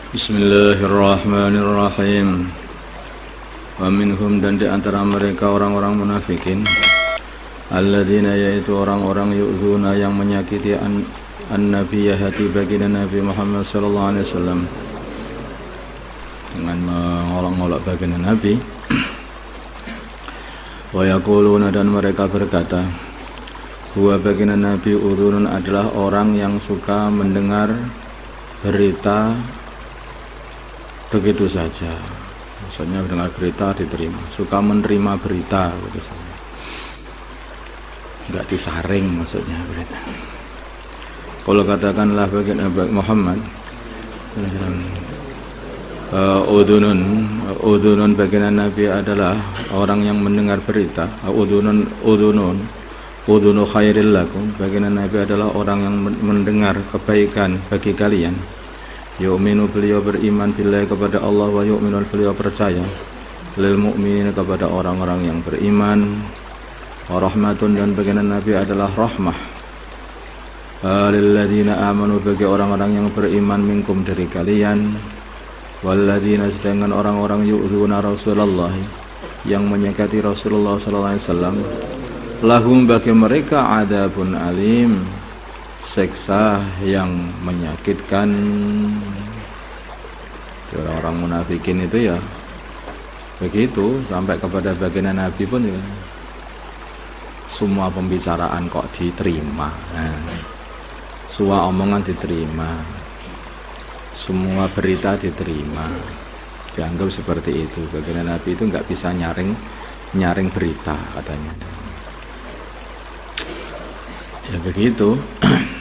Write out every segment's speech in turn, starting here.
Bismillahirrahmanirrahim. Wa minhum, dan di antara mereka orang-orang munafikin, alladzina, yaitu orang-orang yu'dzuna yang menyakiti an-nabiyya, hati baginda Nabi Muhammad sallallahu alaihi wasallam, dengan mengolok-olok baginda Nabi. Wa yaquluna, dan mereka berkata, huwa baginda Nabi udzunun, adalah orang yang suka mendengar berita begitu saja. Maksudnya mendengar berita diterima, suka menerima berita begitu saja, enggak disaring maksudnya berita. Kalau katakanlah baginda Muhammad udunun baginda Nabi adalah orang yang mendengar berita. Udunu khairil lakum, baginda Nabi adalah orang yang mendengar kebaikan bagi kalian. Yu'minu, beliau beriman, billahi, kepada Allah, wa yu'minu, beliau percaya, lil mu'minin, kepada orang-orang yang beriman, wa rahmatun, dan baginda Nabi adalah rahmah, lil ladzina amanu, bagi orang-orang yang beriman, minkum, dari kalian, wal ladzina, sedangkan orang-orang yu'dzuna Rasulullah, yang menyakiti Rasulullah sallallahu alaihi wasallam, lahum, bagi mereka, adabun alim, seksa yang menyakitkan. Orang-orang munafikin itu ya begitu, sampai kepada baginda Nabi pun ya, semua pembicaraan kok diterima, semua omongan diterima, semua berita diterima, dianggap seperti itu. Baginda Nabi itu nggak bisa nyaring berita katanya. Ya begitu.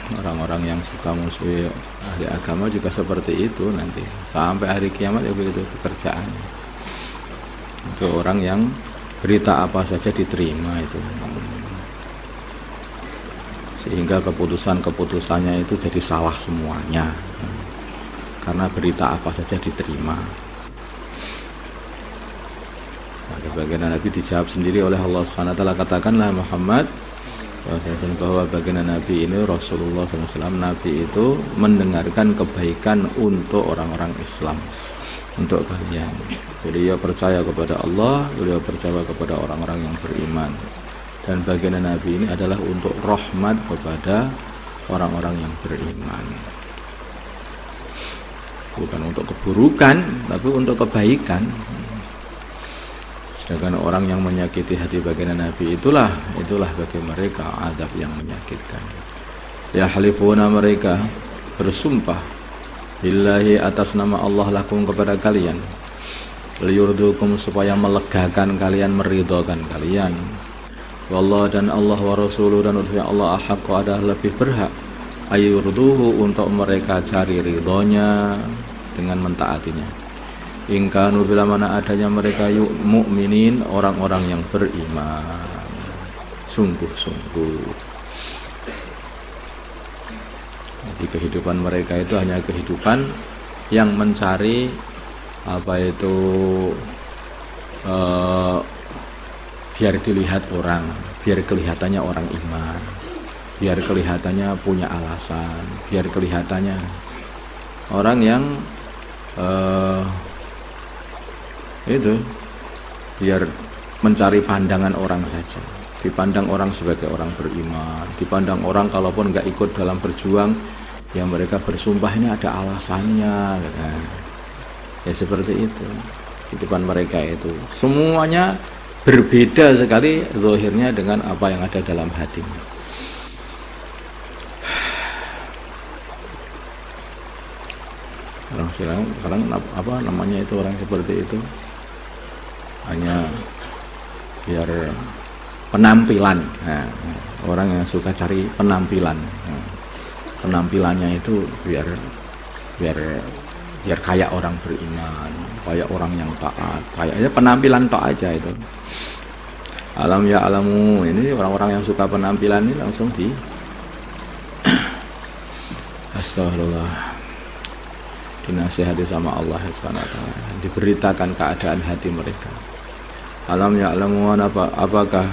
Orang-orang yang suka musuhi ahli agama juga seperti itu nanti sampai hari kiamat, ya begitu pekerjaan. Itu orang yang berita apa saja diterima itu, sehingga keputusannya itu jadi salah semuanya, karena berita apa saja diterima. Maka baginda Nabi dijawab sendiri oleh Allah Subhanahu wa taala, katakanlah Muhammad bahwa baginda Nabi ini, Rasulullah SAW, Nabi itu mendengarkan kebaikan untuk orang-orang Islam, untuk kalian. Beliau percaya kepada Allah, beliau percaya kepada orang-orang yang beriman, dan baginda Nabi ini adalah untuk rahmat kepada orang-orang yang beriman, bukan untuk keburukan, tapi untuk kebaikan. Sedangkan orang yang menyakiti hati baginda Nabi, itulah bagi mereka azab yang menyakitkan. Ya halifuna, mereka bersumpah, billahi, atas nama Allah, lakum, kepada kalian, liyurdukum, supaya melegakan kalian, meridhokan kalian. Wallah, dan Allah, wa rasuluh, dan utusan Allah, ahaqqu, adalah lebih berhak, ayurduhu, untuk mereka cari ridhonya dengan mentaatinya. Ingkanu, bila mana adanya mereka mu'minin, orang-orang yang beriman sungguh-sungguh. Jadi kehidupan mereka itu hanya kehidupan yang mencari biar dilihat orang, biar kelihatannya orang iman, biar kelihatannya punya alasan, biar kelihatannya orang yang itu, biar mencari pandangan orang saja, dipandang orang sebagai orang beriman, dipandang orang kalaupun nggak ikut dalam berjuang, yang mereka bersumpah ini ada alasannya, ya seperti itu kehidupan mereka itu. Semuanya berbeda sekali zahirnya dengan apa yang ada dalam hatinya. Sekarang apa namanya itu, orang seperti itu hanya biar penampilan. Orang yang suka cari penampilan, penampilannya itu biar kayak orang beriman, kayak orang yang taat, kayaknya penampilan tok aja itu. Alam ya alamu, ini orang-orang yang suka penampilan ini langsung di astagfirullah, dinasihati sama Allah SWT, diberitakan keadaan hati mereka. Alam ya'lamu, apakah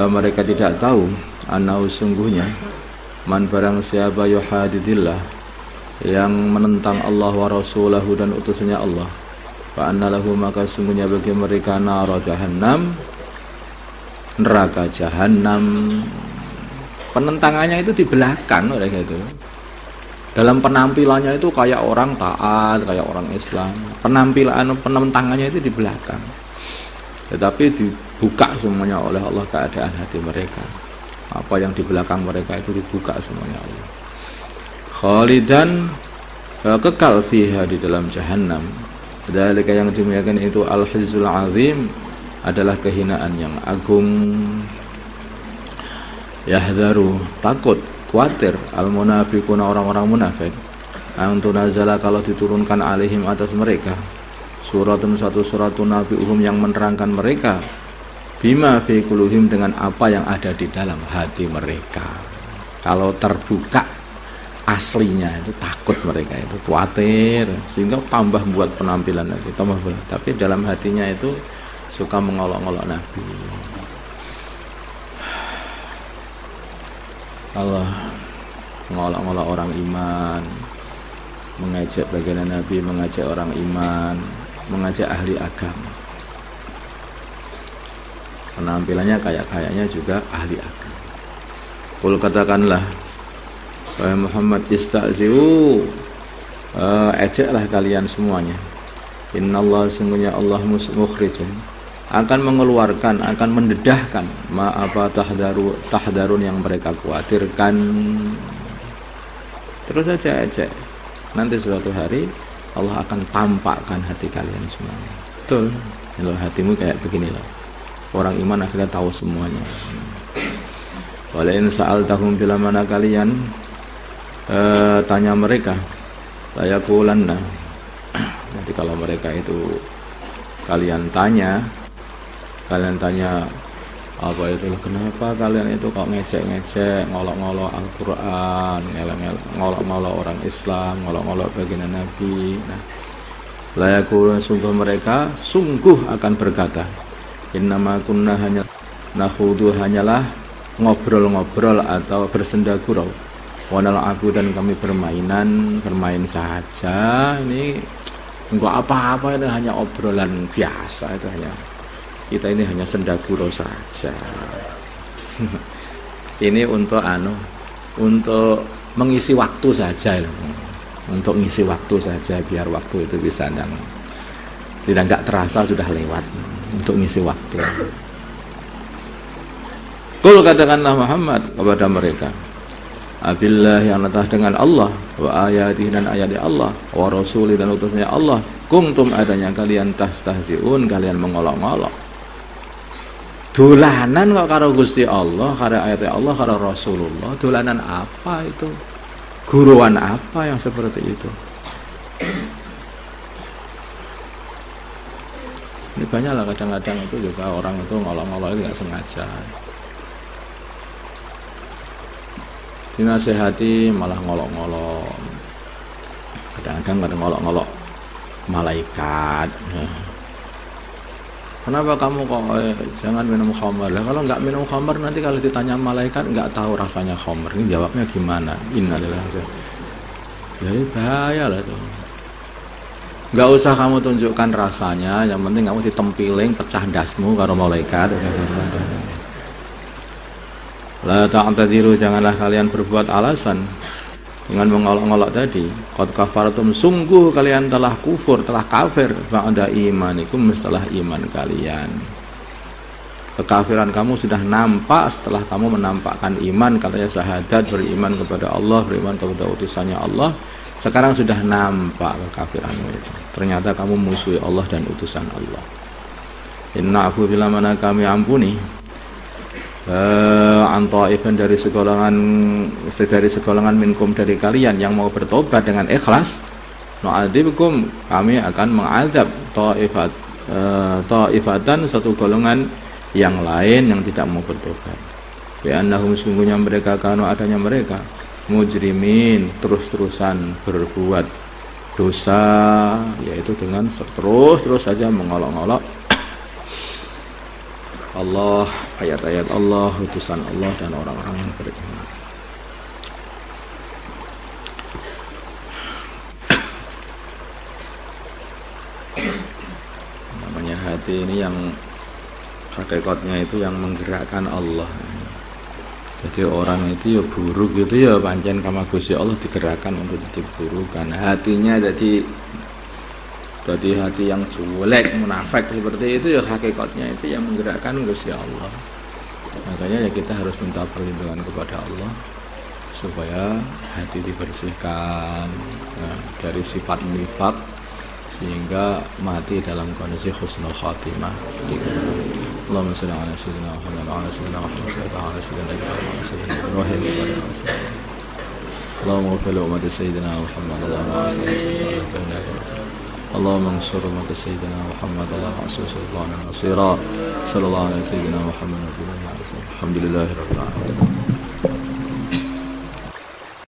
mereka tidak tahu, annahu, sungguhnya, man barang siapa yuhadidillah, yang menentang Allah wa rasulahu dan utusannya Allah, fa anna lahu maka sungguhnya bagi mereka nara jahannam, neraka jahanam. Penentangannya itu di belakang oleh itu. Dalam penampilannya itu kayak orang taat, kayak orang Islam. Penentangannya itu di belakang. Tetapi dibuka semuanya oleh Allah keadaan hati mereka. Apa yang di belakang mereka itu dibuka semuanya Allah. Khalidan, kekal fiha di dalam jahannam. Dzalika yang demikian itu al-khizyul azim, adalah kehinaan yang agung. Yahdharu, takut, khawatir al-munafiquna, orang-orang munafik, ang tunazala, kalau diturunkan alaihim, atas mereka, suratun, satu surat, nabiuhum, yang menerangkan mereka, bima fi qulubihim, dengan apa yang ada di dalam hati mereka. Kalau terbuka aslinya itu takut mereka, itu khawatir, sehingga tambah buat penampilan lagi, tambah. Tapi dalam hatinya itu suka mengolok-olok Nabi. Allah mengolok-olok orang iman, mengajak baginda Nabi, mengajak orang iman, mengajak ahli agama. Penampilannya kayaknya juga ahli agama. Qul, katakanlah wahai Muhammad, ista'zi'u, ejaklah kalian semuanya. Innallaha, sungguhnya Allah, mukhrijun, akan mengeluarkan, akan mendedahkan apa tahdarun yang mereka khawatirkan. Terus saja ejek. Nanti suatu hari Allah akan tampakkan hati kalian semuanya. Betul. Kalau hatimu kayak begini loh. Orang iman akhirnya tahu semuanya. Walain sa'altahum, bila mana kalian tanya mereka, layaqulanna. Nanti kalau mereka itu kalian tanya apa itu, kenapa kalian itu kok ngecek-ngecek, ngolok-ngolok Al-Quran, ngolok-ngolok orang Islam, ngolok-ngolok baginda Nabi. Nah, layakul, sungguh akan berkata, innama kunna, hanya nakhudu, hanyalah ngobrol-ngobrol atau bersenda gurau, wanal aku, dan kami bermain saja. Ini enggak apa-apa, ini hanya obrolan biasa, itu hanya kita ini hanya sendaguro saja. Ini untuk mengisi waktu saja, untuk mengisi waktu saja, biar waktu itu bisa tidak terasa sudah lewat, untuk mengisi waktu. Qul, katakanlah Muhammad kepada mereka, abillah, yang atas dengan Allah, wa ayatihi, dan ayat Allah, wa rasuli, dan utusnya Allah, kuntum, adanya kalian, tastahzi'un, kalian mengolok-olok. Dolanan kok karo Gusti Allah, karo ayat Allah, karo Rasulullah. Dolanan apa itu? Guruan apa yang seperti itu? Ini banyaklah kadang-kadang itu juga orang itu ngolok-ngolok itu nggak sengaja. Dinasehati malah ngolok-ngolok. Kadang-kadang ngolok-ngolok malaikat. Kenapa kamu kok jangan minum khamar? Lah kalau nggak minum khamar, nanti kalau ditanya malaikat nggak tahu rasanya khamar. Ini jawabnya gimana? Innalillahi. Jadi bahaya lah tuh. Nggak usah kamu tunjukkan rasanya, yang penting kamu ditempiling pecah dasmu karo malaikat. La ta'tadiru, janganlah kalian berbuat alasan dengan mengolok-olok tadi. Qad kafartum, sungguh kalian telah kufur, telah kafir, ba'da imanikum, setelah iman kalian. Kekafiran kamu sudah nampak setelah kamu menampakkan iman, katanya syahadat, beriman kepada Allah, beriman kepada utusannya Allah. Sekarang sudah nampak kekafiranmu itu. Ternyata kamu musuhi Allah dan utusan Allah. Inna'fu, bila mana kami ampuni, anta'ifan, dari segolongan minkum, dari kalian yang mau bertobat dengan ikhlas, nu'adzibkum, kami akan mengadab ta'ifatan, satu golongan yang lain yang tidak mau bertobat. Bi'annahum, sungguhnya mereka, kanu, adanya mereka, mujrimin, terus-terusan berbuat dosa, yaitu dengan terus saja mengolok-olok Allah, ayat-ayat Allah, utusan Allah, dan orang-orang yang beriman. hati ini yang hakikatnya itu yang menggerakkan Allah. Jadi orang itu ya buruk gitu ya pancen kama Gusti Allah digerakkan untuk diburukan. Hatinya jadi hati yang jelek, munafik seperti itu ya hakikatnya itu yang menggerakkan Gusti Allah. Makanya ya kita harus minta perlindungan kepada Allah supaya hati dibersihkan dari sifat nifaq sehingga mati dalam kondisi husnul khatimah. Allahumma shalli ala sayyidina Muhammad wa ala sayyidina Muhammad wa ala sayyidina Ibrahim wa ala sayyidina Allahumma ighfir li ummati sayyidina Muhammad اللهم انصر أمة سيدنا محمد اللهم انصر سلطانا نصيرا صلى الله على سيدنا محمد الحمد لله رب العالمين.